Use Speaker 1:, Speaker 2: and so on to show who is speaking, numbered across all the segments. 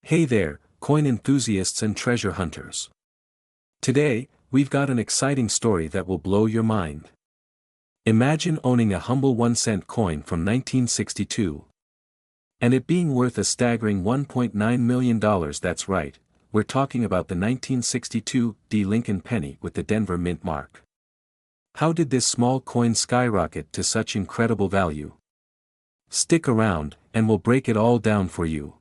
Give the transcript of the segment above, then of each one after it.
Speaker 1: Hey there, coin enthusiasts and treasure hunters. Today, we've got an exciting story that will blow your mind. Imagine owning a humble 1-cent coin from 1962. And it being worth a staggering $1.9 million. That's right, we're talking about the 1962 D. Lincoln penny with the Denver Mint mark. How did this small coin skyrocket to such incredible value? Stick around, and we'll break it all down for you.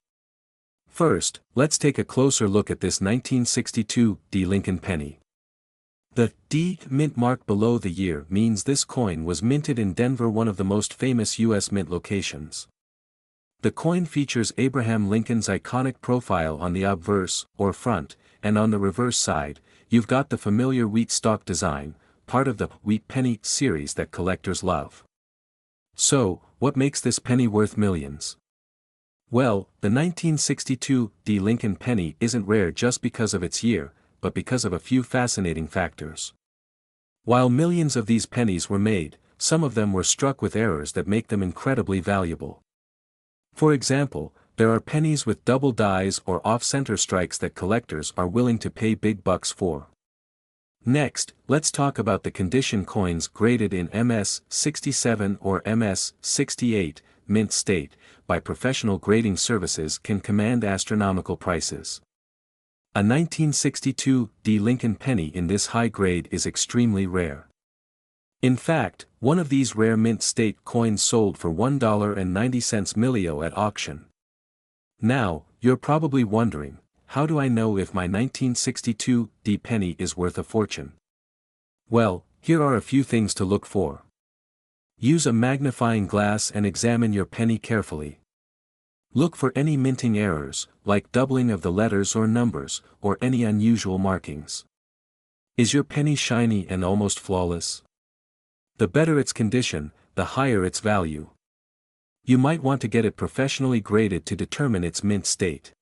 Speaker 1: First, let's take a closer look at this 1962 D. Lincoln penny. The D. Mint mark below the year means this coin was minted in Denver, one of the most famous U.S. mint locations. The coin features Abraham Lincoln's iconic profile on the obverse, or front, and on the reverse side, you've got the familiar wheat stalk design, part of the Wheat Penny series that collectors love. So, what makes this penny worth millions? Well, the 1962 D. Lincoln penny isn't rare just because of its year, but because of a few fascinating factors. While millions of these pennies were made, some of them were struck with errors that make them incredibly valuable. For example, there are pennies with double dies or off-center strikes that collectors are willing to pay big bucks for. Next, let's talk about the condition coins graded in MS 67 or MS 68, mint state, by professional grading services can command astronomical prices. A 1962 D. Lincoln penny in this high grade is extremely rare. In fact, one of these rare mint state coins sold for $1.90 million at auction. Now, you're probably wondering, how do I know if my 1962 D. penny is worth a fortune? Well, here are a few things to look for. Use a magnifying glass and examine your penny carefully. Look for any minting errors, like doubling of the letters or numbers, or any unusual markings. Is your penny shiny and almost flawless? The better its condition, the higher its value. You might want to get it professionally graded to determine its mint state.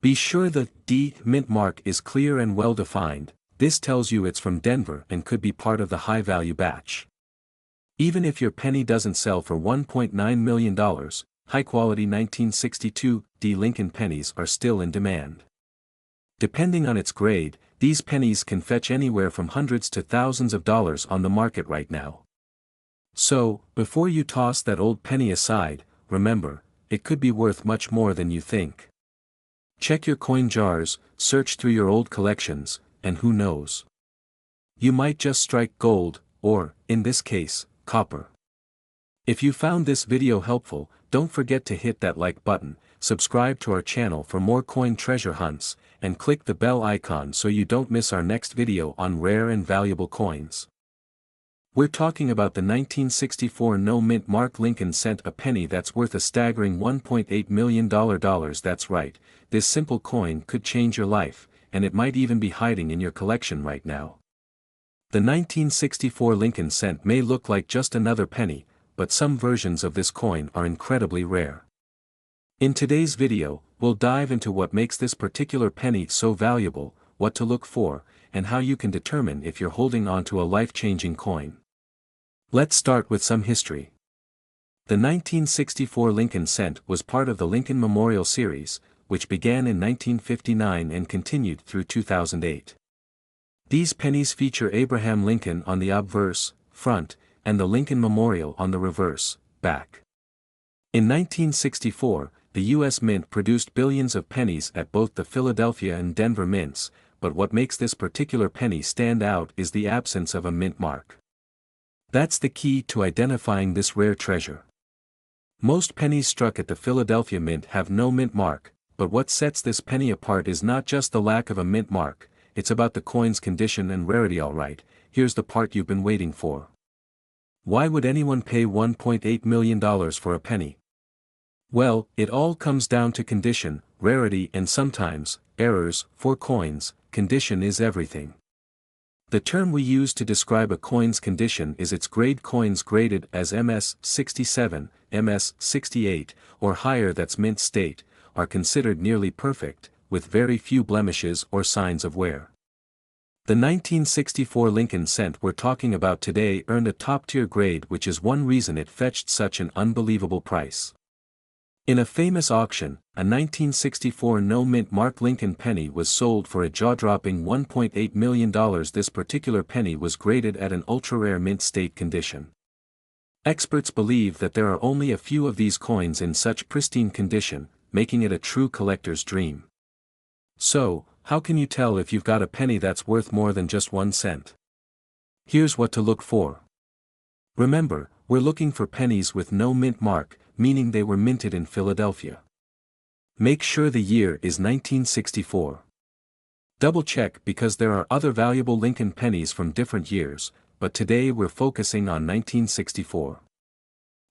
Speaker 1: Be sure the D. Mint mark is clear and well defined. This tells you it's from Denver and could be part of the high-value batch. Even if your penny doesn't sell for $1.9 million, high-quality 1962 D. Lincoln pennies are still in demand. Depending on its grade, these pennies can fetch anywhere from hundreds to thousands of dollars on the market right now. So, before you toss that old penny aside, remember, it could be worth much more than you think. Check your coin jars, search through your old collections, and who knows? You might just strike gold, or, in this case, copper. If you found this video helpful, don't forget to hit that like button, subscribe to our channel for more coin treasure hunts, and click the bell icon so you don't miss our next video on rare and valuable coins. We're talking about the 1964 no mint mark Lincoln cent a penny that's worth a staggering $1.8 million. That's right, this simple coin could change your life, and it might even be hiding in your collection right now. The 1964 Lincoln cent may look like just another penny, but some versions of this coin are incredibly rare. In today's video, we'll dive into what makes this particular penny so valuable, what to look for, and how you can determine if you're holding on to a life-changing coin. Let's start with some history. The 1964 Lincoln cent was part of the Lincoln Memorial series, which began in 1959 and continued through 2008. These pennies feature Abraham Lincoln on the obverse, front, and the Lincoln Memorial on the reverse, back. In 1964, the U.S. Mint produced billions of pennies at both the Philadelphia and Denver mints, but what makes this particular penny stand out is the absence of a mint mark. That's the key to identifying this rare treasure. Most pennies struck at the Philadelphia Mint have no mint mark, but what sets this penny apart is not just the lack of a mint mark, it's about the coin's condition and rarity. Alright, here's the part you've been waiting for. Why would anyone pay $1.8 million for a penny? Well, it all comes down to condition, rarity and sometimes, errors. For coins, condition is everything. The term we use to describe a coin's condition is its grade. Coins graded as MS 67, MS 68, or higher, that's mint state, are considered nearly perfect, with very few blemishes or signs of wear. The 1964 Lincoln cent we're talking about today earned a top-tier grade, which is one reason it fetched such an unbelievable price. In a famous auction, a 1964 no-mint mark Lincoln penny was sold for a jaw-dropping $1.8 million. This particular penny was graded at an ultra-rare mint state condition. Experts believe that there are only a few of these coins in such pristine condition, making it a true collector's dream. So, how can you tell if you've got a penny that's worth more than just 1 cent? Here's what to look for. Remember, we're looking for pennies with no mint mark, meaning they were minted in Philadelphia. Make sure the year is 1964. Double-check because there are other valuable Lincoln pennies from different years, but today we're focusing on 1964.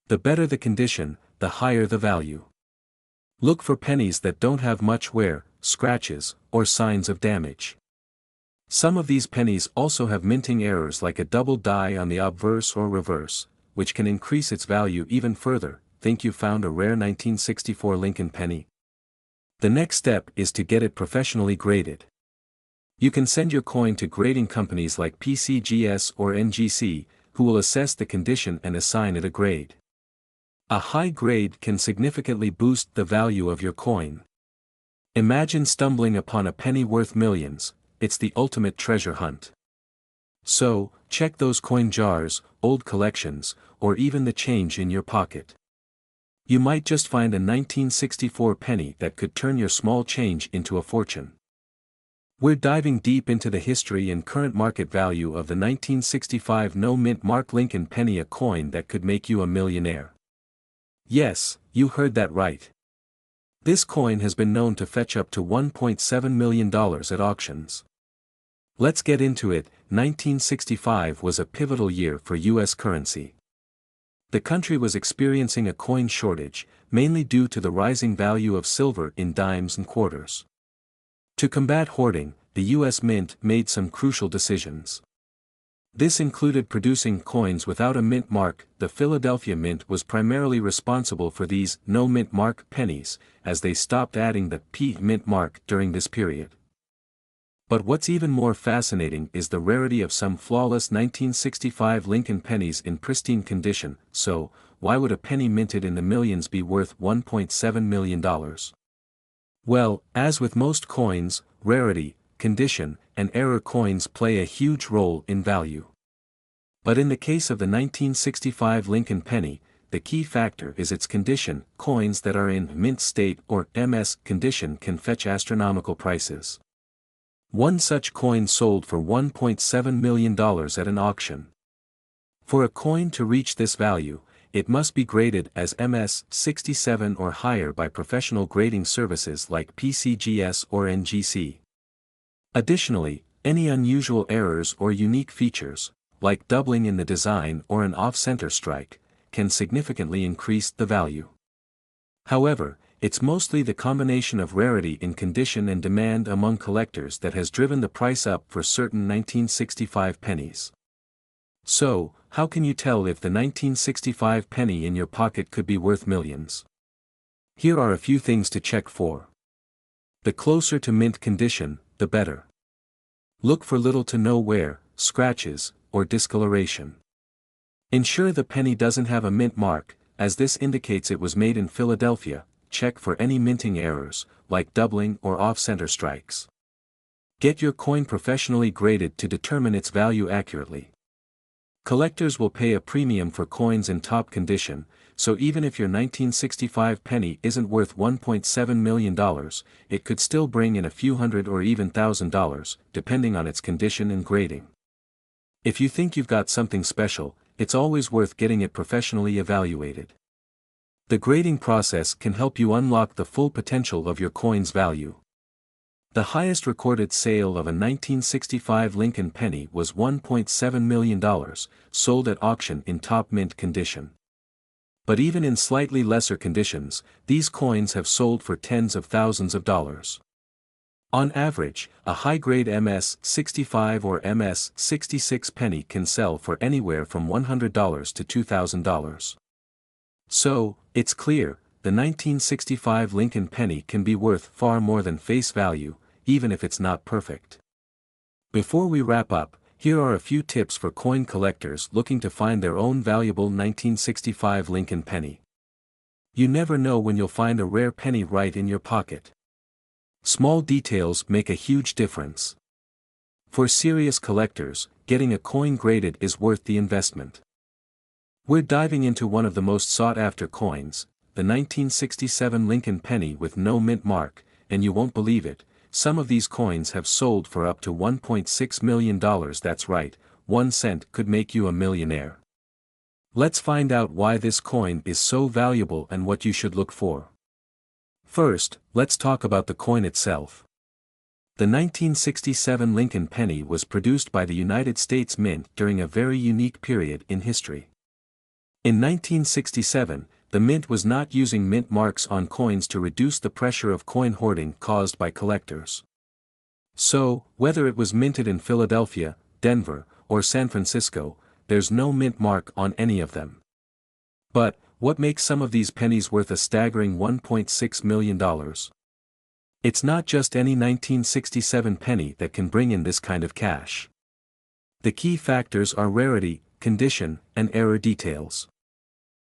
Speaker 1: The better the condition, the higher the value. Look for pennies that don't have much wear, scratches, or signs of damage. Some of these pennies also have minting errors like a double die on the obverse or reverse, which can increase its value even further. Think you found a rare 1964 Lincoln penny? The next step is to get it professionally graded. You can send your coin to grading companies like PCGS or NGC, who will assess the condition and assign it a grade. A high grade can significantly boost the value of your coin. Imagine stumbling upon a penny worth millions. It's the ultimate treasure hunt. So, check those coin jars, old collections, or even the change in your pocket. You might just find a 1964 penny that could turn your small change into a fortune. We're diving deep into the history and current market value of the 1965 no-mint mark Lincoln penny, a coin that could make you a millionaire. Yes, you heard that right. This coin has been known to fetch up to $1.7 million at auctions. Let's get into it. 1965 was a pivotal year for U.S. currency. The country was experiencing a coin shortage, mainly due to the rising value of silver in dimes and quarters. To combat hoarding, the U.S. Mint made some crucial decisions. This included producing coins without a mint mark. The Philadelphia Mint was primarily responsible for these no-mint mark pennies, as they stopped adding the P mint mark during this period. But what's even more fascinating is the rarity of some flawless 1965 Lincoln pennies in pristine condition. So, why would a penny minted in the millions be worth $1.7 million? Well, as with most coins, rarity, condition, and error coins play a huge role in value. But in the case of the 1965 Lincoln penny, the key factor is its condition. Coins that are in mint state or MS condition can fetch astronomical prices. One such coin sold for $1.7 million at an auction. For a coin to reach this value, it must be graded as MS 67 or higher by professional grading services like PCGS or NGC. Additionally, any unusual errors or unique features, like doubling in the design or an off-center strike, can significantly increase the value. However, it's mostly the combination of rarity in condition and demand among collectors that has driven the price up for certain 1965 pennies. So, how can you tell if the 1965 penny in your pocket could be worth millions? Here are a few things to check for. The closer to mint condition, the better. Look for little to no wear, scratches, or discoloration. Ensure the penny doesn't have a mint mark, as this indicates it was made in Philadelphia. Check for any minting errors, like doubling or off-center strikes. Get your coin professionally graded to determine its value accurately. Collectors will pay a premium for coins in top condition, so even if your 1965 penny isn't worth $1.7 million, it could still bring in a few hundred or even $1,000, depending on its condition and grading. If you think you've got something special, it's always worth getting it professionally evaluated. The grading process can help you unlock the full potential of your coin's value. The highest recorded sale of a 1965 Lincoln penny was $1.7 million, sold at auction in top mint condition. But even in slightly lesser conditions, these coins have sold for tens of thousands of dollars. On average, a high-grade MS 65 or MS 66 penny can sell for anywhere from $100 to $2,000. So, it's clear, the 1965 Lincoln penny can be worth far more than face value, even if it's not perfect. Before we wrap up, here are a few tips for coin collectors looking to find their own valuable 1965 Lincoln penny. You never know when you'll find a rare penny right in your pocket. Small details make a huge difference. For serious collectors, getting a coin graded is worth the investment. We're diving into one of the most sought-after coins, the 1967 Lincoln penny with no mint mark, and you won't believe it, some of these coins have sold for up to $1.6 million. That's right, 1 cent could make you a millionaire. Let's find out why this coin is so valuable and what you should look for. First, let's talk about the coin itself. The 1967 Lincoln penny was produced by the United States Mint during a very unique period in history. In 1967, the Mint was not using mint marks on coins to reduce the pressure of coin hoarding caused by collectors. So, whether it was minted in Philadelphia, Denver, or San Francisco, there's no mint mark on any of them. But, what makes some of these pennies worth a staggering $1.6 million? It's not just any 1967 penny that can bring in this kind of cash. The key factors are rarity, condition, and error details.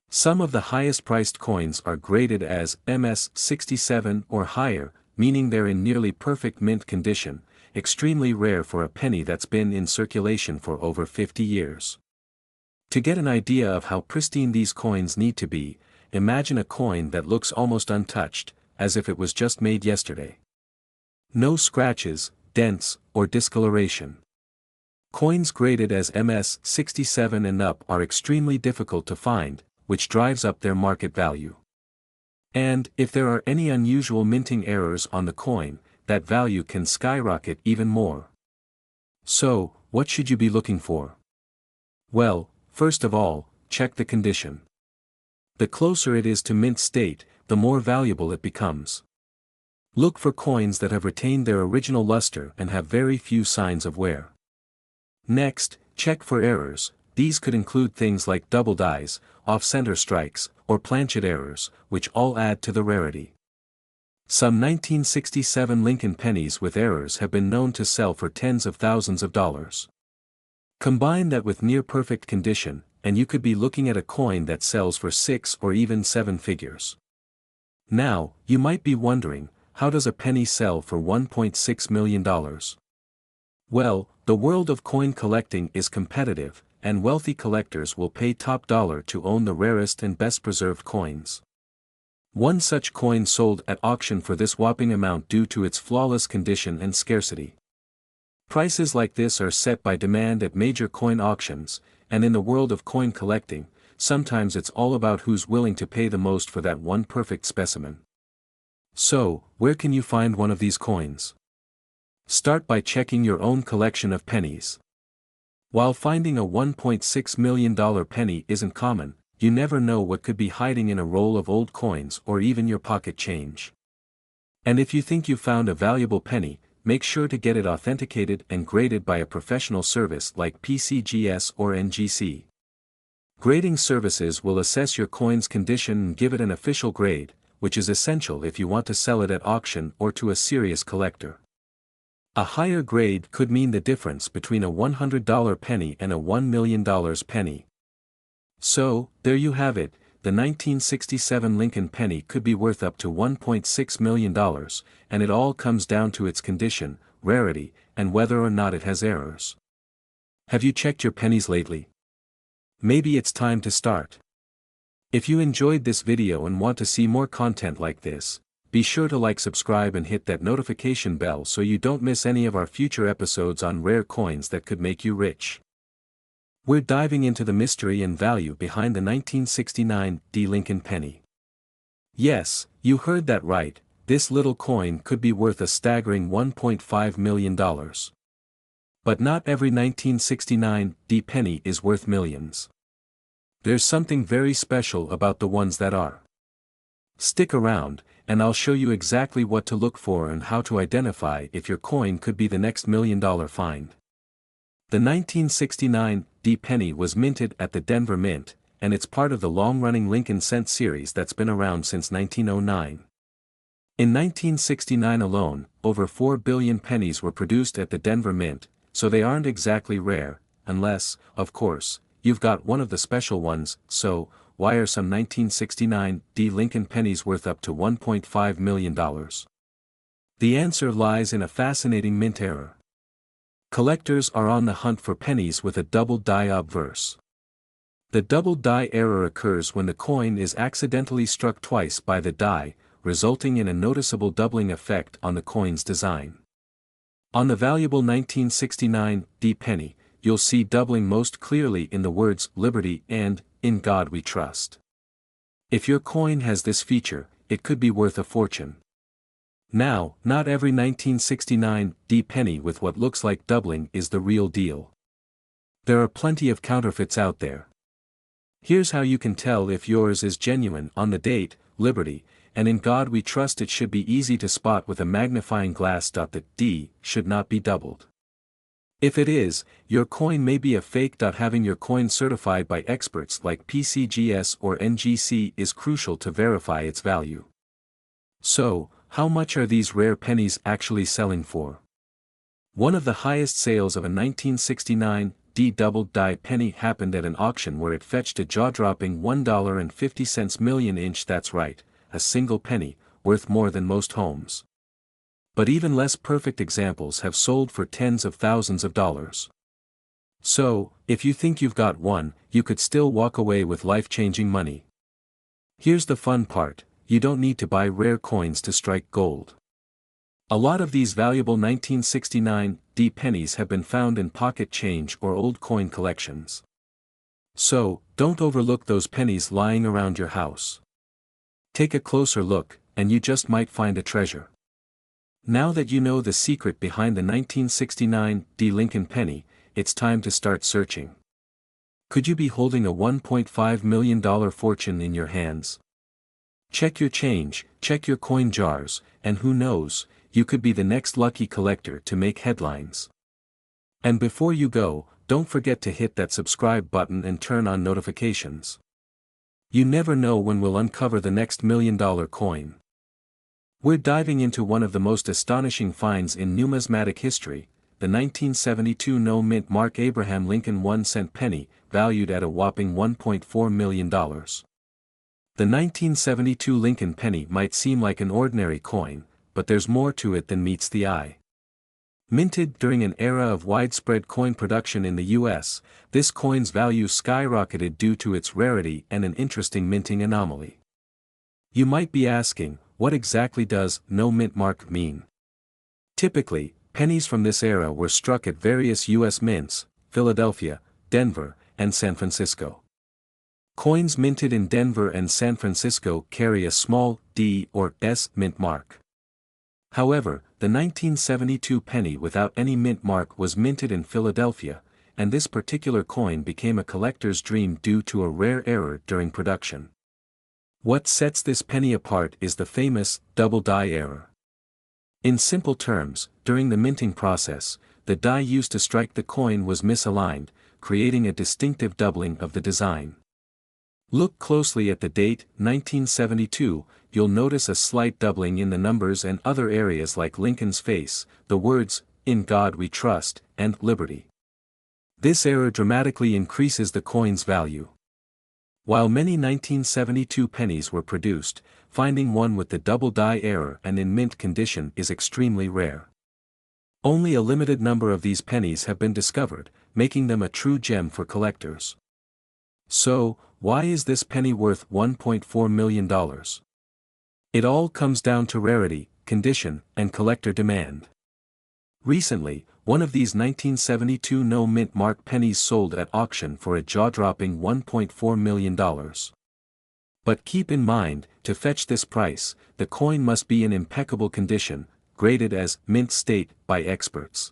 Speaker 1: Some of the highest priced coins are graded as MS-67 or higher, meaning they're in nearly perfect mint condition, extremely rare for a penny that's been in circulation for over 50 years. To get an idea of how pristine these coins need to be, imagine a coin that looks almost untouched, as if it was just made yesterday. No scratches, dents, or discoloration. Coins graded as MS-67 and up are extremely difficult to find, which drives up their market value. And, if there are any unusual minting errors on the coin, that value can skyrocket even more. So, what should you be looking for? Well, first of all, check the condition. The closer it is to mint state, the more valuable it becomes. Look for coins that have retained their original luster and have very few signs of wear. Next, check for errors. These could include things like double dies, off-center strikes, or planchet errors, which all add to the rarity. Some 1967 Lincoln pennies with errors have been known to sell for tens of thousands of dollars. Combine that with near-perfect condition, and you could be looking at a coin that sells for 6 or even 7 figures. Now, you might be wondering, how does a penny sell for $1.6 million? Well, the world of coin collecting is competitive, and wealthy collectors will pay top dollar to own the rarest and best-preserved coins. One such coin sold at auction for this whopping amount due to its flawless condition and scarcity. Prices like this are set by demand at major coin auctions, and in the world of coin collecting, sometimes it's all about who's willing to pay the most for that one perfect specimen. So, where can you find one of these coins? Start by checking your own collection of pennies. While finding a $1.6 million penny isn't common, you never know what could be hiding in a roll of old coins or even your pocket change. And if you think you found a valuable penny, make sure to get it authenticated and graded by a professional service like PCGS or NGC. Grading services will assess your coin's condition and give it an official grade, which is essential if you want to sell it at auction or to a serious collector. A higher grade could mean the difference between a $100 penny and a $1 million penny. So, there you have it, the 1967 Lincoln penny could be worth up to $1.6 million, and it all comes down to its condition, rarity, and whether or not it has errors. Have you checked your pennies lately? Maybe it's time to start. If you enjoyed this video and want to see more content like this, be sure to like, subscribe and hit that notification bell so you don't miss any of our future episodes on rare coins that could make you rich. We're diving into the mystery and value behind the 1969 Lincoln penny. Yes, you heard that right, this little coin could be worth a staggering $1.5 million. But not every 1969 penny is worth millions. There's something very special about the ones that are. Stick around, and I'll show you exactly what to look for and how to identify if your coin could be the next $1 million find. The 1969 penny was minted at the Denver Mint, and it's part of the long-running Lincoln cent series that's been around since 1909. In 1969 alone, over 4 billion pennies were produced at the Denver Mint, so they aren't exactly rare, unless, of course, you've got one of the special ones. So, why are some 1969 Lincoln pennies worth up to $1.5 million? The answer lies in a fascinating mint error. Collectors are on the hunt for pennies with a double die obverse. The double die error occurs when the coin is accidentally struck twice by the die, resulting in a noticeable doubling effect on the coin's design. On the valuable 1969 penny, you'll see doubling most clearly in the words "Liberty" and "In God We Trust." If your coin has this feature, it could be worth a fortune. Now, not every 1969 penny with what looks like doubling is the real deal. There are plenty of counterfeits out there. Here's how you can tell if yours is genuine. On the date, "Liberty," and "In God We Trust" it should be easy to spot with a magnifying glass. The D should not be doubled. If it is, your coin may be a fake. Having your coin certified by experts like PCGS or NGC is crucial to verify its value. So, how much are these rare pennies actually selling for? One of the highest sales of a 1969 double die penny happened at an auction where it fetched a jaw-dropping $1.50 million. That's right, a single penny, worth more than most homes. But even less perfect examples have sold for tens of thousands of dollars. So, if you think you've got one, you could still walk away with life-changing money. Here's the fun part: you don't need to buy rare coins to strike gold. A lot of these valuable 1969 pennies have been found in pocket change or old coin collections. So, don't overlook those pennies lying around your house. Take a closer look, and you just might find a treasure. Now that you know the secret behind the 1969 Lincoln penny, it's time to start searching. Could you be holding a $1.5 million fortune in your hands? Check your change, check your coin jars, and who knows, you could be the next lucky collector to make headlines. And before you go, don't forget to hit that subscribe button and turn on notifications. You never know when we'll uncover the next $1 million coin. We're diving into one of the most astonishing finds in numismatic history, the 1972 no-mint Mark Abraham Lincoln 1-cent penny, valued at a whopping $1.4 million. The 1972 Lincoln penny might seem like an ordinary coin, but there's more to it than meets the eye. Minted during an era of widespread coin production in the US, this coin's value skyrocketed due to its rarity and an interesting minting anomaly. You might be asking, what exactly does no mint mark mean? Typically, pennies from this era were struck at various US mints, Philadelphia, Denver, and San Francisco. Coins minted in Denver and San Francisco carry a small D or S mint mark. However, the 1972 penny without any mint mark was minted in Philadelphia, and this particular coin became a collector's dream due to a rare error during production. What sets this penny apart is the famous double die error. In simple terms, during the minting process, the die used to strike the coin was misaligned, creating a distinctive doubling of the design. Look closely at the date, 1972, you'll notice a slight doubling in the numbers and other areas like Lincoln's face, the words, "In God We Trust," and "Liberty." This error dramatically increases the coin's value. While many 1972 pennies were produced, finding one with the double die error and in mint condition is extremely rare. Only a limited number of these pennies have been discovered, making them a true gem for collectors. So, why is this penny worth $1.4 million? It all comes down to rarity, condition, and collector demand. Recently, one of these 1972 no-mint mark pennies sold at auction for a jaw-dropping $1.4 million. But keep in mind, to fetch this price, the coin must be in impeccable condition, graded as mint state by experts.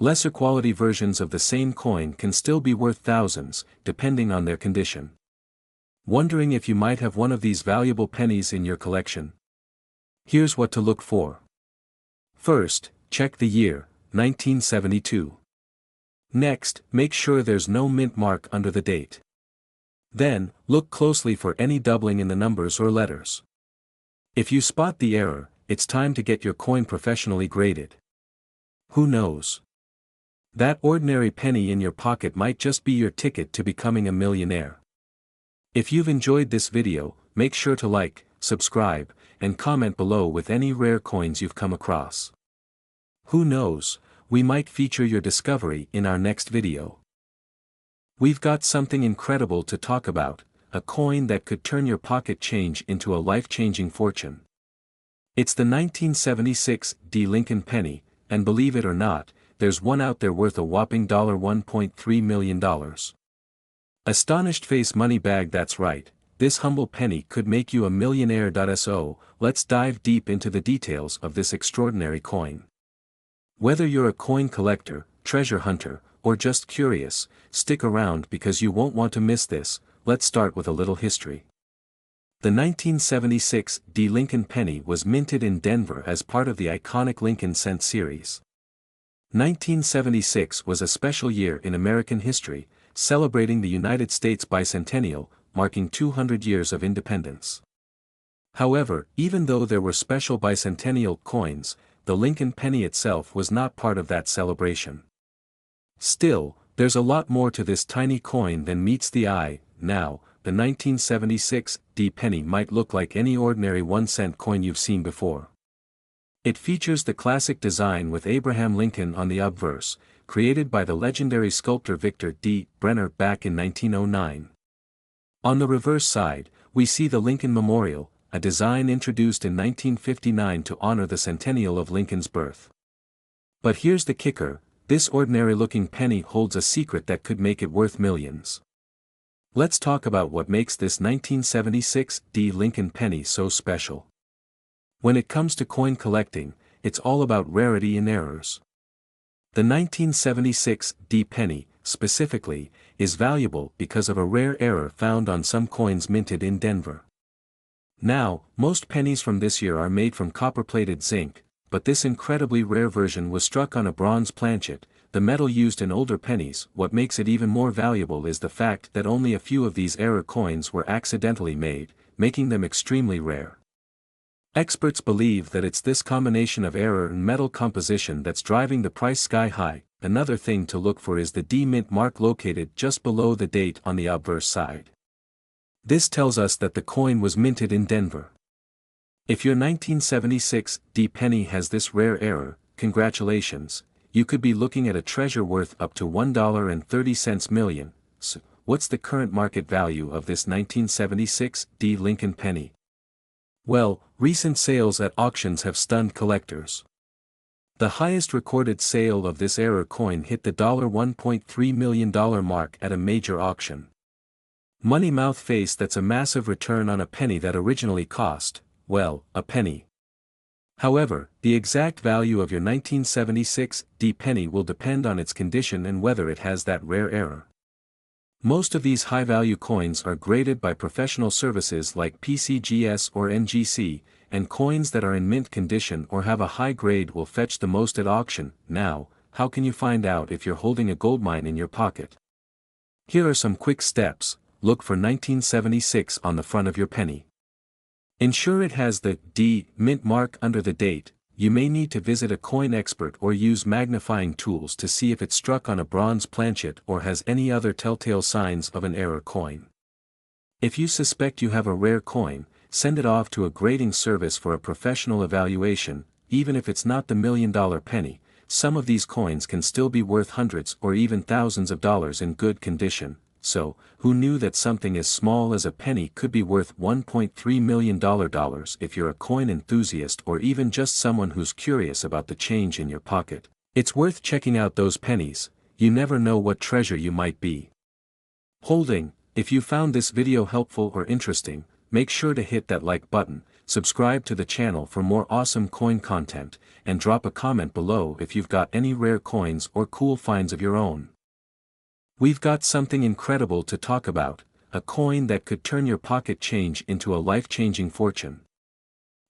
Speaker 1: Lesser quality versions of the same coin can still be worth thousands, depending on their condition. Wondering if you might have one of these valuable pennies in your collection? Here's what to look for. First, check the year, 1972. Next, make sure there's no mint mark under the date. Then, look closely for any doubling in the numbers or letters. If you spot the error, it's time to get your coin professionally graded. Who knows? That ordinary penny in your pocket might just be your ticket to becoming a millionaire. If you've enjoyed this video, make sure to like, subscribe, and comment below with any rare coins you've come across. Who knows, we might feature your discovery in our next video. We've got something incredible to talk about, a coin that could turn your pocket change into a life-changing fortune. It's the 1976 D. Lincoln penny, and believe it or not, there's one out there worth a whopping $1.3 million. Astonished face money bag, that's right, this humble penny could make you a millionaire. So, let's dive deep into the details of this extraordinary coin. Whether you're a coin collector, treasure hunter, or just curious, stick around because you won't want to miss this. Let's start with a little history. The 1976 D. Lincoln penny was minted in Denver as part of the iconic Lincoln Cent series. 1976 was a special year in American history, celebrating the United States bicentennial, marking 200 years of independence. However, even though there were special bicentennial coins, the Lincoln penny itself was not part of that celebration. Still, there's a lot more to this tiny coin than meets the eye. Now, the 1976 D penny might look like any ordinary 1-cent coin you've seen before. It features the classic design with Abraham Lincoln on the obverse, created by the legendary sculptor Victor D. Brenner back in 1909. On the reverse side, we see the Lincoln Memorial, a design introduced in 1959 to honor the centennial of Lincoln's birth. But here's the kicker, this ordinary-looking penny holds a secret that could make it worth millions. Let's talk about what makes this 1976 D. Lincoln penny so special. When it comes to coin collecting, it's all about rarity and errors. The 1976 D. penny, specifically, is valuable because of a rare error found on some coins minted in Denver. Now, most pennies from this year are made from copper-plated zinc, but this incredibly rare version was struck on a bronze planchet, the metal used in older pennies. What makes it even more valuable is the fact that only a few of these error coins were accidentally made, making them extremely rare. Experts believe that it's this combination of error and metal composition that's driving the price sky high. Another thing to look for is the D mint mark located just below the date on the obverse side. This tells us that the coin was minted in Denver. If your 1976 D penny has this rare error, congratulations, you could be looking at a treasure worth up to $1.30 million. So, what's the current market value of this 1976 D Lincoln penny? Well, recent sales at auctions have stunned collectors. The highest recorded sale of this error coin hit the $1.3 million mark at a major auction. Money mouth face, that's a massive return on a penny that originally cost, well, a penny. However, the exact value of your 1976 D penny will depend on its condition and whether it has that rare error. Most of these high-value coins are graded by professional services like PCGS or NGC, and coins that are in mint condition or have a high grade will fetch the most at auction. Now, how can you find out if you're holding a goldmine in your pocket? Here are some quick steps. Look for 1976 on the front of your penny. Ensure it has the D mint mark under the date. You may need to visit a coin expert or use magnifying tools to see if it's struck on a bronze planchet or has any other telltale signs of an error coin. If you suspect you have a rare coin, send it off to a grading service for a professional evaluation. Even if it's not the million-dollar penny, some of these coins can still be worth hundreds or even thousands of dollars in good condition. So, who knew that something as small as a penny could be worth $1.3 million? If you're a coin enthusiast or even just someone who's curious about the change in your pocket, it's worth checking out those pennies. You never know what treasure you might be holding. If you found this video helpful or interesting, make sure to hit that like button, subscribe to the channel for more awesome coin content, and drop a comment below if you've got any rare coins or cool finds of your own. We've got something incredible to talk about, a coin that could turn your pocket change into a life-changing fortune.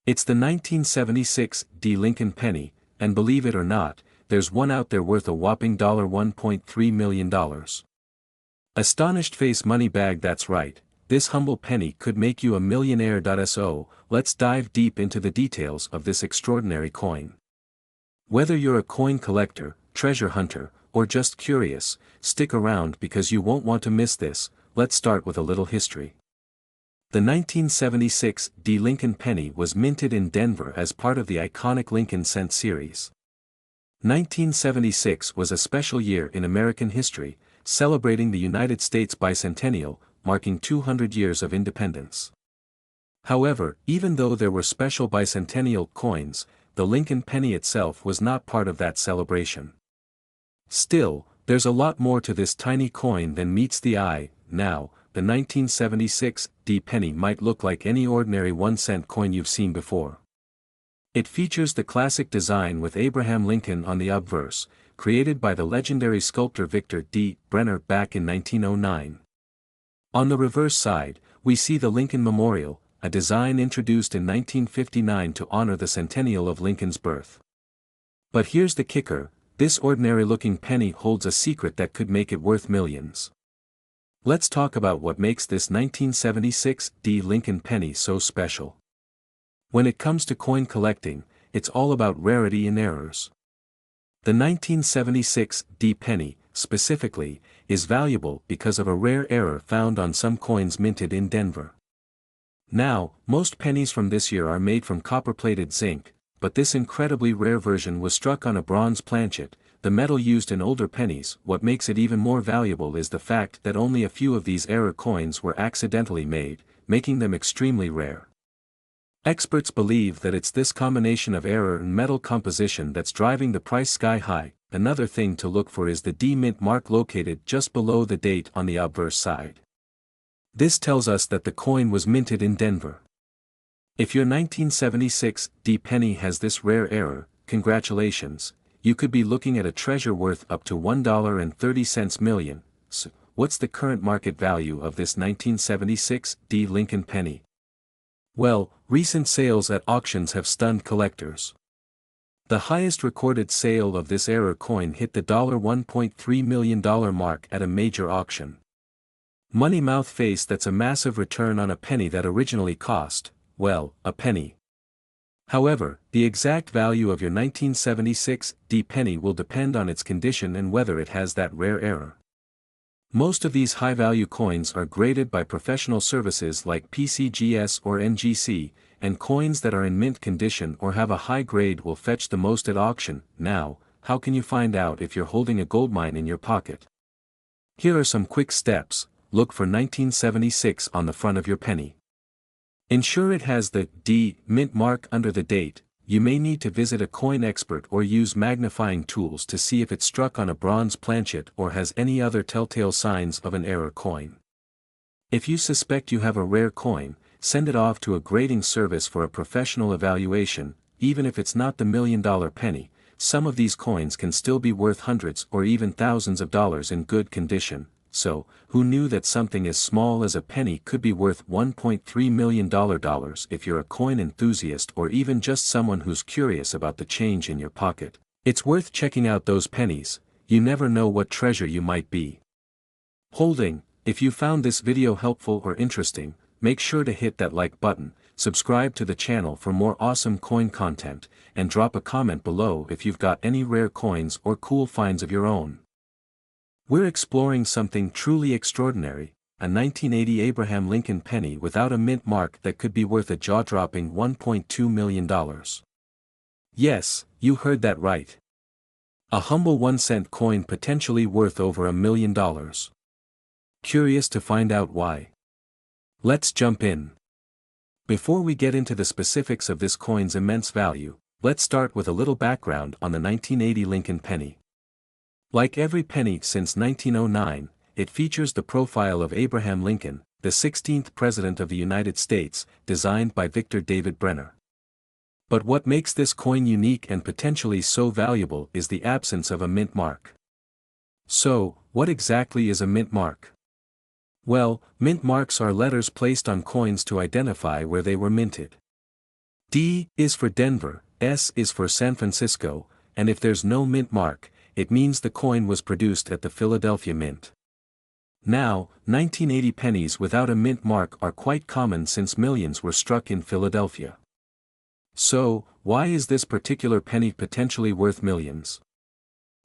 Speaker 1: It's the 1976 D. Lincoln penny, and believe it or not, there's one out there worth a whopping $1.3 million. Astonished face money bag, that's right, this humble penny could make you a millionaire. So, let's dive deep into the details of this extraordinary coin. Whether you're a coin collector, treasure hunter, or just curious, stick around because you won't want to miss this. Let's start with a little history. The 1976 D Lincoln penny was minted in Denver as part of the iconic Lincoln cent series. 1976 was a special year in American history, celebrating the United States bicentennial, marking 200 years of independence. However, even though there were special bicentennial coins, the Lincoln penny itself was not part of that celebration. Still, there's a lot more to this tiny coin than meets the eye. Now, the 1976 D penny might look like any ordinary 1-cent coin you've seen before. It features the classic design with Abraham Lincoln on the obverse, created by the legendary sculptor Victor D. Brenner back in 1909. On the reverse side, we see the Lincoln Memorial, a design introduced in 1959 to honor the centennial of Lincoln's birth. But here's the kicker: this ordinary-looking penny holds a secret that could make it worth millions. Let's talk about what makes this 1976 D Lincoln penny so special. When it comes to coin collecting, it's all about rarity and errors. The 1976 D penny, specifically, is valuable because of a rare error found on some coins minted in Denver. Now, most pennies from this year are made from copper-plated zinc, but this incredibly rare version was struck on a bronze planchet, the metal used in older pennies. What makes it even more valuable is the fact that only a few of these error coins were accidentally made, making them extremely rare. Experts believe that it's this combination of error and metal composition that's driving the price sky high. Another thing to look for is the D mint mark located just below the date on the obverse side. This tells us that the coin was minted in Denver. If your 1976 D penny has this rare error, congratulations, you could be looking at a treasure worth up to $1.30 million. So, what's the current market value of this 1976 D Lincoln penny? Well, recent sales at auctions have stunned collectors. The highest recorded sale of this error coin hit the $1.3 million mark at a major auction. Money mouth face, that's a massive return on a penny that originally cost, well, a penny. However, the exact value of your 1976 D penny will depend on its condition and whether it has that rare error. Most of these high-value coins are graded by professional services like PCGS or NGC, and coins that are in mint condition or have a high grade will fetch the most at auction. Now, how can you find out if you're holding a goldmine in your pocket? Here are some quick steps. Look for 1976 on the front of your penny. Ensure it has the D mint mark under the date. You may need to visit a coin expert or use magnifying tools to see if it's struck on a bronze planchet or has any other telltale signs of an error coin. If you suspect you have a rare coin, send it off to a grading service for a professional evaluation. Even if it's not the $1 million penny, some of these coins can still be worth hundreds or even thousands of dollars in good condition. So, who knew that something as small as a penny could be worth $1.3 million? If you're a coin enthusiast or even just someone who's curious about the change in your pocket, it's worth checking out those pennies. You never know what treasure you might be holding. If you found this video helpful or interesting, make sure to hit that like button, subscribe to the channel for more awesome coin content, and drop a comment below if you've got any rare coins or cool finds of your own. We're exploring something truly extraordinary, a 1980 Abraham Lincoln penny without a mint mark that could be worth a jaw-dropping $1.2 million. Yes, you heard that right. A humble 1-cent coin potentially worth over $1 million. Curious to find out why? Let's jump in. Before we get into the specifics of this coin's immense value, let's start with a little background on the 1980 Lincoln penny. Like every penny since 1909, it features the profile of Abraham Lincoln, the 16th President of the United States, designed by Victor David Brenner. But what makes this coin unique and potentially so valuable is the absence of a mint mark. So, what exactly is a mint mark? Well, mint marks are letters placed on coins to identify where they were minted. D is for Denver, S is for San Francisco, and if there's no mint mark, it means the coin was produced at the Philadelphia Mint. Now, 1980 pennies without a mint mark are quite common since millions were struck in Philadelphia. So, why is this particular penny potentially worth millions?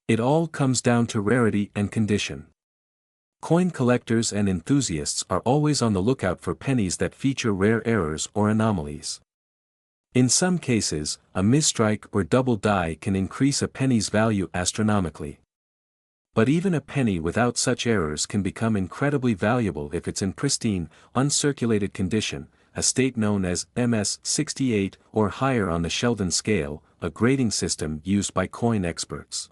Speaker 1: It all comes down to rarity and condition. Coin collectors and enthusiasts are always on the lookout for pennies that feature rare errors or anomalies. In some cases, a misstrike or double die can increase a penny's value astronomically. But even a penny without such errors can become incredibly valuable if it's in pristine, uncirculated condition, a state known as MS-68 or higher on the Sheldon scale, a grading system used by coin experts.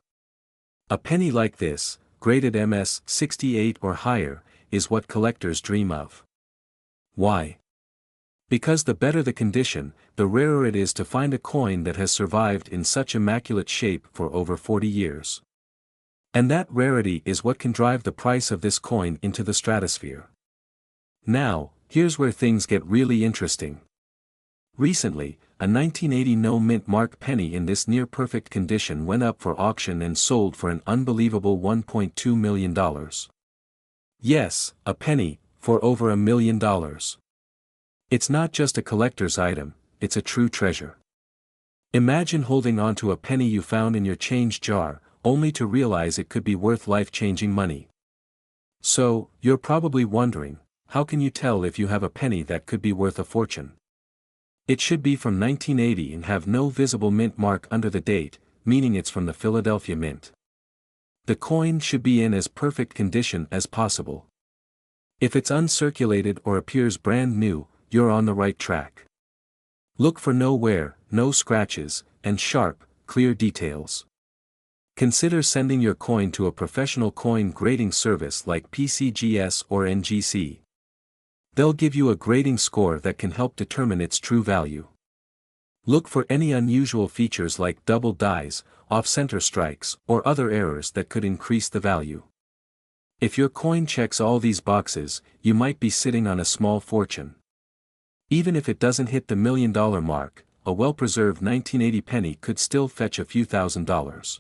Speaker 1: A penny like this, graded MS-68 or higher, is what collectors dream of. Why? Because the better the condition, the rarer it is to find a coin that has survived in such immaculate shape for over 40 years. And that rarity is what can drive the price of this coin into the stratosphere. Now, here's where things get really interesting. Recently, a 1980 no-mint mark penny in this near-perfect condition went up for auction and sold for an unbelievable $1.2 million. Yes, a penny, for over $1 million. It's not just a collector's item, it's a true treasure. Imagine holding on to a penny you found in your change jar, only to realize it could be worth life-changing money. So, you're probably wondering, how can you tell if you have a penny that could be worth a fortune? It should be from 1980 and have no visible mint mark under the date, meaning it's from the Philadelphia Mint. The coin should be in as perfect condition as possible. If it's uncirculated or appears brand new, you're on the right track. Look for no wear, no scratches, and sharp, clear details. Consider sending your coin to a professional coin grading service like PCGS or NGC. They'll give you a grading score that can help determine its true value. Look for any unusual features like double dies, off-center strikes, or other errors that could increase the value. If your coin checks all these boxes, you might be sitting on a small fortune. Even if it doesn't hit the $1 million mark, a well-preserved 1980 penny could still fetch a few $1,000s.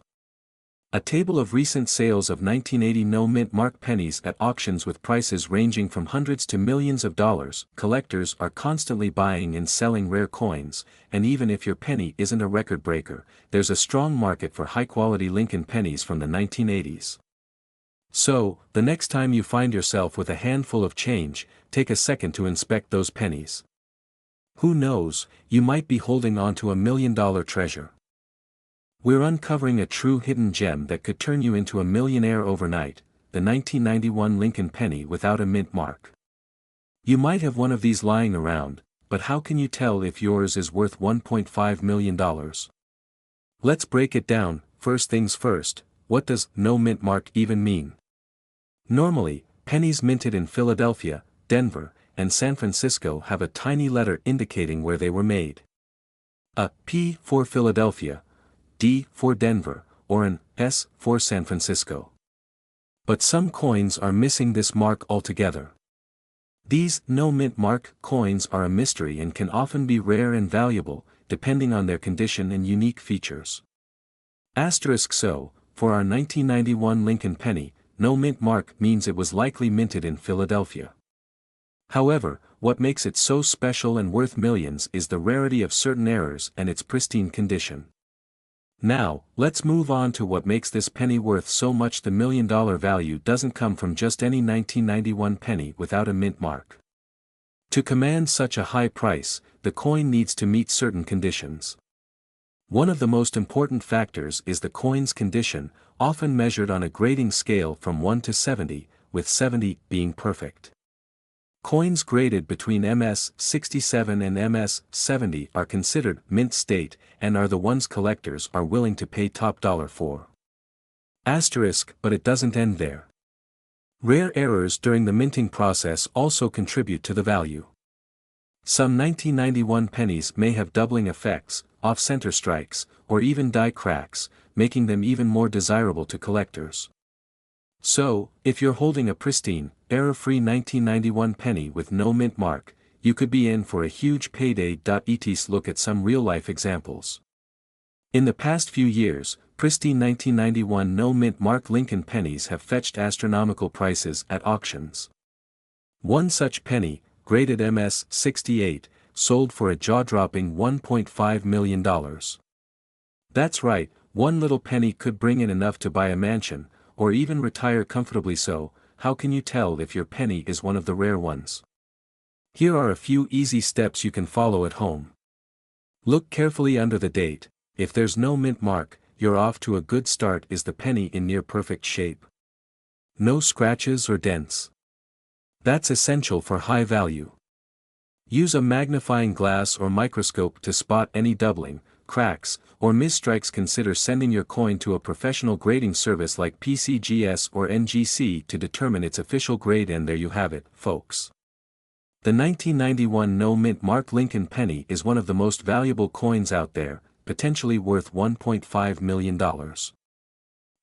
Speaker 1: A table of recent sales of 1980 no-mint mark pennies at auctions with prices ranging from hundreds to millions of dollars. Collectors are constantly buying and selling rare coins, and even if your penny isn't a record breaker, there's a strong market for high-quality Lincoln pennies from the 1980s. So, the next time you find yourself with a handful of change, take a second to inspect those pennies. Who knows, you might be holding on to $1 million treasure. We're uncovering a true hidden gem that could turn you into a millionaire overnight, the 1991 Lincoln penny without a mint mark. You might have one of these lying around, but how can you tell if yours is worth $1.5 million? Let's break it down. First things first, what does no mint mark even mean? Normally, pennies minted in Philadelphia, Denver, and San Francisco have a tiny letter indicating where they were made. A P for Philadelphia, D for Denver, or an S for San Francisco. But some coins are missing this mark altogether. These no-mint mark coins are a mystery and can often be rare and valuable, depending on their condition and unique features. So, for our 1991 Lincoln penny, no mint mark means it was likely minted in Philadelphia. However, what makes it so special and worth millions is the rarity of certain errors and its pristine condition. Now, let's move on to what makes this penny worth so much. The $1 million value doesn't come from just any 1991 penny without a mint mark. To command such a high price, the coin needs to meet certain conditions. One of the most important factors is the coin's condition, often measured on a grading scale from 1 to 70, with 70 being perfect. Coins graded between MS-67 and MS-70 are considered mint state and are the ones collectors are willing to pay top dollar for. But it doesn't end there. Rare errors during the minting process also contribute to the value. Some 1991 pennies may have doubling effects, off-center strikes, or even die cracks, making them even more desirable to collectors. So, if you're holding a pristine, error-free 1991 penny with no mint mark, you could be in for a huge payday. Let's look at some real-life examples. In the past few years, pristine 1991 no mint mark Lincoln pennies have fetched astronomical prices at auctions. One such penny, graded MS-68, sold for a jaw-dropping $1.5 million. That's right, one little penny could bring in enough to buy a mansion, or even retire comfortably. So, how can you tell if your penny is one of the rare ones? Here are a few easy steps you can follow at home. Look carefully under the date. If there's no mint mark, you're off to a good start. Is the penny in near perfect shape? No scratches or dents? That's essential for high value. Use a magnifying glass or microscope to spot any doubling, cracks, or misstrikes. Consider sending your coin to a professional grading service like PCGS or NGC to determine its official grade. And there you have it, folks. The 1991 no mint mark Lincoln penny is one of the most valuable coins out there, potentially worth $1.5 million.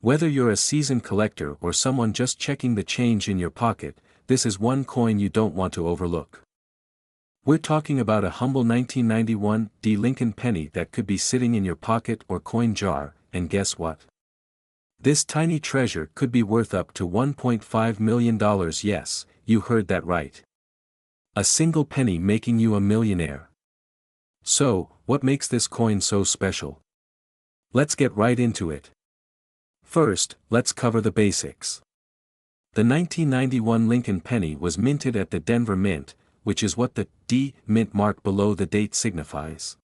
Speaker 1: Whether you're a seasoned collector or someone just checking the change in your pocket, this is one coin you don't want to overlook. We're talking about a humble 1991 Lincoln penny that could be sitting in your pocket or coin jar, and guess what? This tiny treasure could be worth up to $1.5 million. Yes, you heard that right. A single penny making you a millionaire. So, what makes this coin so special? Let's get right into it. First, let's cover the basics. The 1991 Lincoln penny was minted at the Denver Mint, which is what the D mint mark below the date signifies.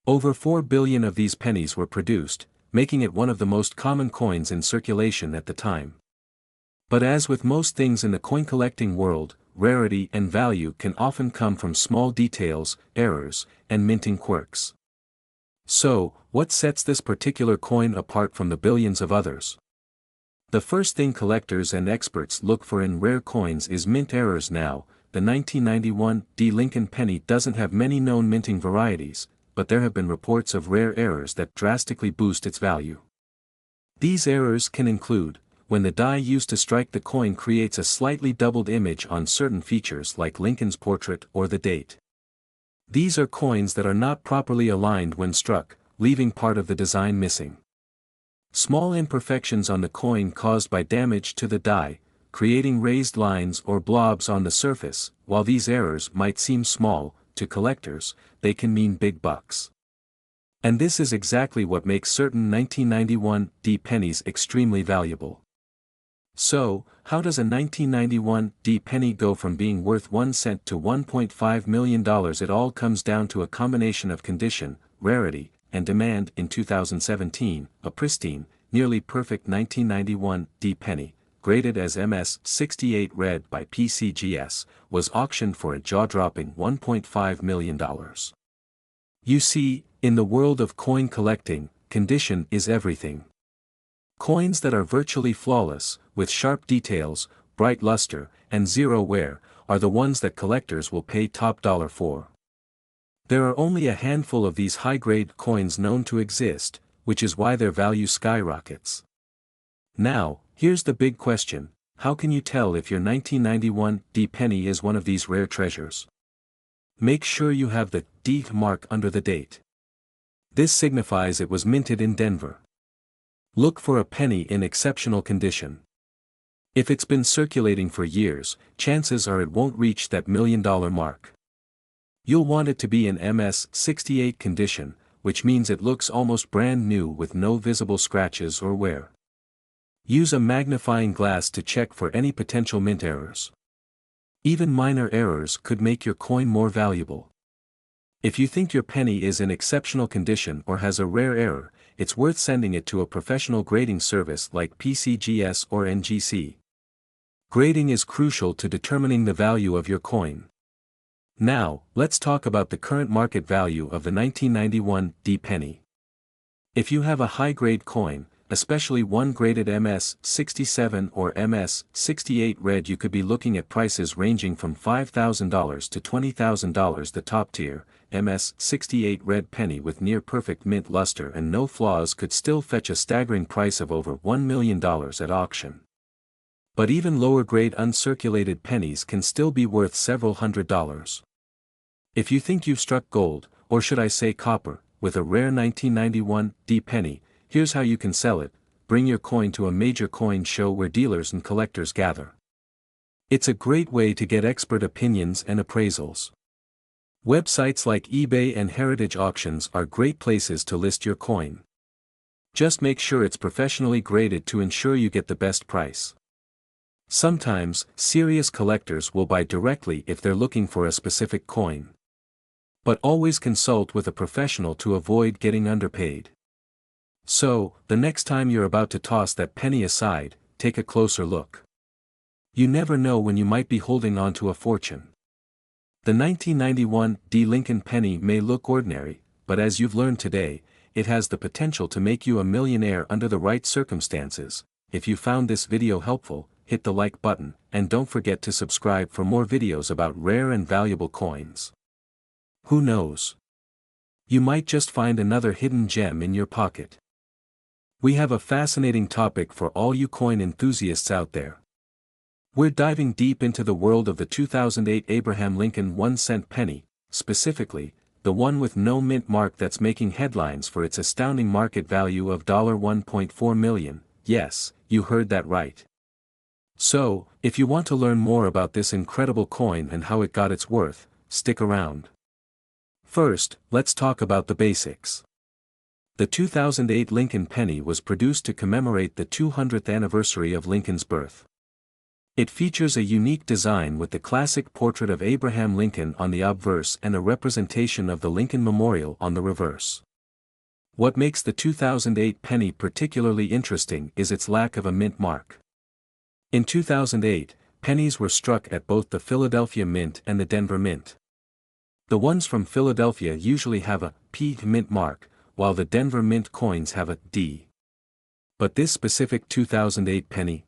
Speaker 1: Over 4 billion of these pennies were produced, making it one of the most common coins in circulation at the time. But as with most things in the coin collecting world, rarity and value can often come from small details, errors, and minting quirks. So, what sets this particular coin apart from the billions of others? The first thing collectors and experts look for in rare coins is mint errors. Now, the 1991 Lincoln penny doesn't have many known minting varieties, but there have been reports of rare errors that drastically boost its value. These errors can include when the die used to strike the coin creates a slightly doubled image on certain features like Lincoln's portrait or the date. These are coins that are not properly aligned when struck, leaving part of the design missing. Small imperfections on the coin caused by damage to the die, creating raised lines or blobs on the surface. While these errors might seem small, to collectors, they can mean big bucks. And this is exactly what makes certain 1991 pennies extremely valuable. So, how does a 1991 penny go from being worth 1 cent to $1.5 million? It all comes down to a combination of condition, rarity, and demand. In 2017, a pristine, nearly perfect 1991 penny, graded as MS-68 red by PCGS, was auctioned for a jaw-dropping $1.5 million. You see, in the world of coin collecting, condition is everything. Coins that are virtually flawless, with sharp details, bright luster, and zero wear, are the ones that collectors will pay top dollar for. There are only a handful of these high-grade coins known to exist, which is why their value skyrockets. Now, here's the big question: how can you tell if your 1991 penny is one of these rare treasures? Make sure you have the D mark under the date. This signifies it was minted in Denver. Look for a penny in exceptional condition. If it's been circulating for years, chances are it won't reach that $1 million mark. You'll want it to be in MS-68 condition, which means it looks almost brand new with no visible scratches or wear. Use a magnifying glass to check for any potential mint errors. Even minor errors could make your coin more valuable. If you think your penny is in exceptional condition or has a rare error, it's worth sending it to a professional grading service like PCGS or NGC. Grading is crucial to determining the value of your coin. Now, let's talk about the current market value of the 1991 penny. If you have a high-grade coin, especially one graded MS-67 or MS-68 red, you could be looking at prices ranging from $5,000 to $20,000. The top tier, MS-68 red penny with near-perfect mint luster and no flaws could still fetch a staggering price of over $1 million at auction. But even lower-grade uncirculated pennies can still be worth several $100s. If you think you've struck gold, or should I say copper, with a rare 1991 penny, here's how you can sell it: bring your coin to a major coin show where dealers and collectors gather. It's a great way to get expert opinions and appraisals. Websites like eBay and Heritage Auctions are great places to list your coin. Just make sure it's professionally graded to ensure you get the best price. Sometimes, serious collectors will buy directly if they're looking for a specific coin. But always consult with a professional to avoid getting underpaid. So, the next time you're about to toss that penny aside, take a closer look. You never know when you might be holding on to a fortune. The 1991 D. Lincoln penny may look ordinary, but as you've learned today, it has the potential to make you a millionaire under the right circumstances. If you found this video helpful, hit the like button, and don't forget to subscribe for more videos about rare and valuable coins. Who knows? You might just find another hidden gem in your pocket. We have a fascinating topic for all you coin enthusiasts out there. We're diving deep into the world of the 2008 Abraham Lincoln 1-cent penny, specifically, the one with no mint mark that's making headlines for its astounding market value of $1.4 million. Yes, you heard that right. So, if you want to learn more about this incredible coin and how it got its worth, stick around. First, let's talk about the basics. The 2008 Lincoln penny was produced to commemorate the 200th anniversary of Lincoln's birth. It features a unique design with the classic portrait of Abraham Lincoln on the obverse and a representation of the Lincoln Memorial on the reverse. What makes the 2008 penny particularly interesting is its lack of a mint mark. In 2008, pennies were struck at both the Philadelphia Mint and the Denver Mint. The ones from Philadelphia usually have a P mint mark, while the Denver Mint coins have a D. But this specific 2008 penny?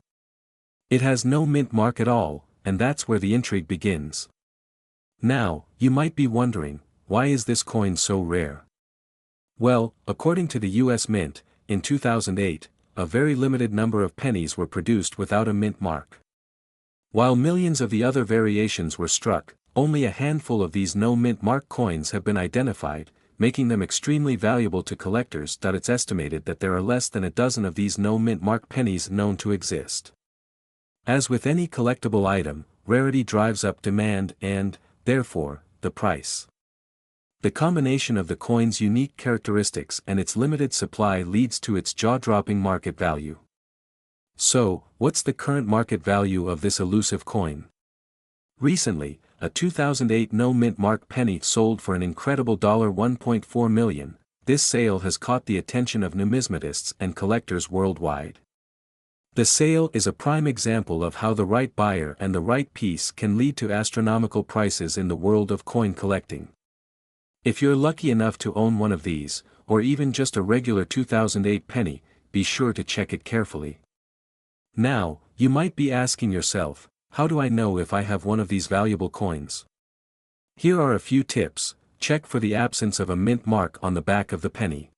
Speaker 1: It has no mint mark at all, and that's where the intrigue begins. Now, you might be wondering, why is this coin so rare? Well, according to the US Mint, in 2008, a very limited number of pennies were produced without a mint mark. While millions of the other variations were struck, only a handful of these no mint mark coins have been identified, making them extremely valuable to collectors. It's estimated that there are less than a dozen of these no mint mark pennies known to exist. As with any collectible item, rarity drives up demand and, therefore, the price. The combination of the coin's unique characteristics and its limited supply leads to its jaw-dropping market value. So, what's the current market value of this elusive coin? Recently, a 2008 no-mint mark penny sold for an incredible $1.4 million. This sale has caught the attention of numismatists and collectors worldwide. The sale is a prime example of how the right buyer and the right piece can lead to astronomical prices in the world of coin collecting. If you're lucky enough to own one of these, or even just a regular 2008 penny, be sure to check it carefully. Now, you might be asking yourself, how do I know if I have one of these valuable coins? Here are a few tips. Check for the absence of a mint mark on the back of the penny.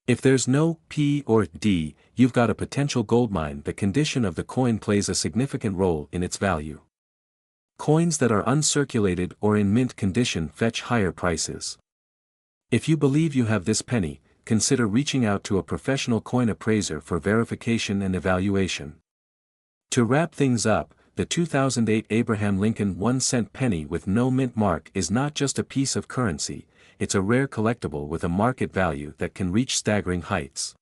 Speaker 1: If there's no P or D, you've got a potential goldmine. The condition of the coin plays a significant role in its value. Coins that are uncirculated or in mint condition fetch higher prices. If you believe you have this penny, consider reaching out to a professional coin appraiser for verification and evaluation. To wrap things up, the 2008 Abraham Lincoln 1-cent penny with no mint mark is not just a piece of currency, it's a rare collectible with a market value that can reach staggering heights.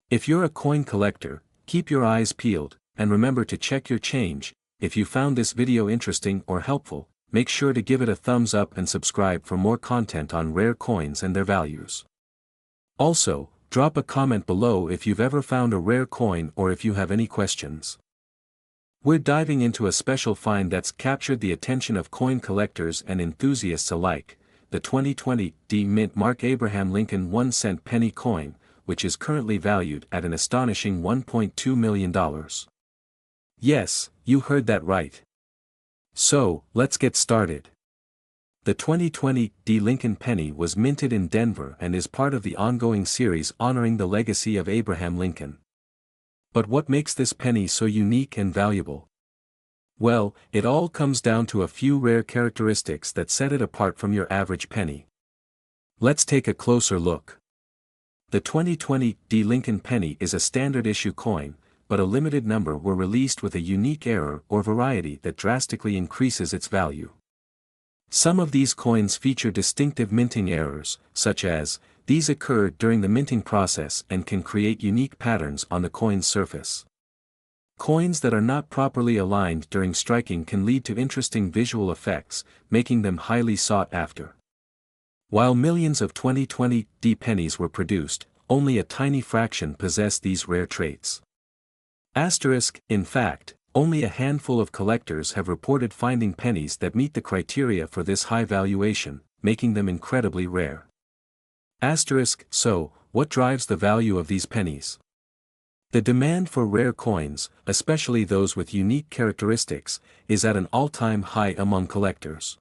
Speaker 1: If you're a coin collector, keep your eyes peeled, and remember to check your change. If you found this video interesting or helpful, make sure to give it a thumbs up and subscribe for more content on rare coins and their values. Also, drop a comment below if you've ever found a rare coin or if you have any questions. We're diving into a special find that's captured the attention of coin collectors and enthusiasts alike, the 2020 D Mint Mark Abraham Lincoln 1-cent penny coin, which is currently valued at an astonishing $1.2 million. Yes, you heard that right. So, let's get started. The 2020 D Lincoln penny was minted in Denver and is part of the ongoing series honoring the legacy of Abraham Lincoln. But what makes this penny so unique and valuable? Well, it all comes down to a few rare characteristics that set it apart from your average penny. Let's take a closer look. The 2020 D Lincoln penny is a standard issue coin, but a limited number were released with a unique error or variety that drastically increases its value. Some of these coins feature distinctive minting errors, such as, these occur during the minting process and can create unique patterns on the coin's surface. Coins that are not properly aligned during striking can lead to interesting visual effects, making them highly sought after. While millions of 2020 pennies were produced, only a tiny fraction possess these rare traits. In fact, only a handful of collectors have reported finding pennies that meet the criteria for this high valuation, making them incredibly rare. So, what drives the value of these pennies? The demand for rare coins, especially those with unique characteristics, is at an all-time high among collectors.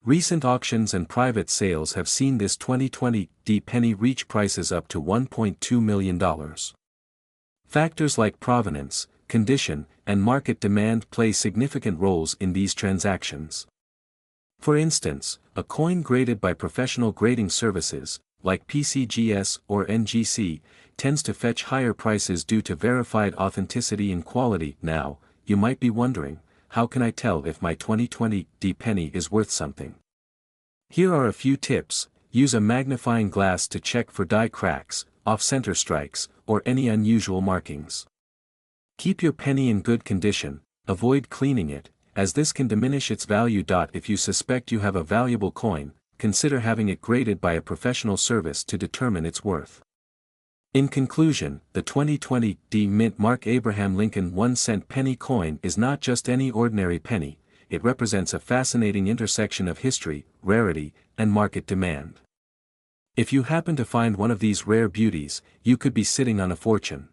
Speaker 1: Recent auctions and private sales have seen this 2020 penny reach prices up to $1.2 million. Factors like provenance, condition, and market demand play significant roles in these transactions. For instance, a coin graded by professional grading services, like PCGS or NGC, tends to fetch higher prices due to verified authenticity and quality. Now, you might be wondering, how can I tell if my 2020 penny is worth something? Here are a few tips. Use a magnifying glass to check for die cracks, off-center strikes, or any unusual markings. Keep your penny in good condition, avoid cleaning it, as this can diminish its value. If you suspect you have a valuable coin, consider having it graded by a professional service to determine its worth. In conclusion, the 2020 Mint Mark Abraham Lincoln 1-cent penny coin is not just any ordinary penny, it represents a fascinating intersection of history, rarity, and market demand. If you happen to find one of these rare beauties, you could be sitting on a fortune.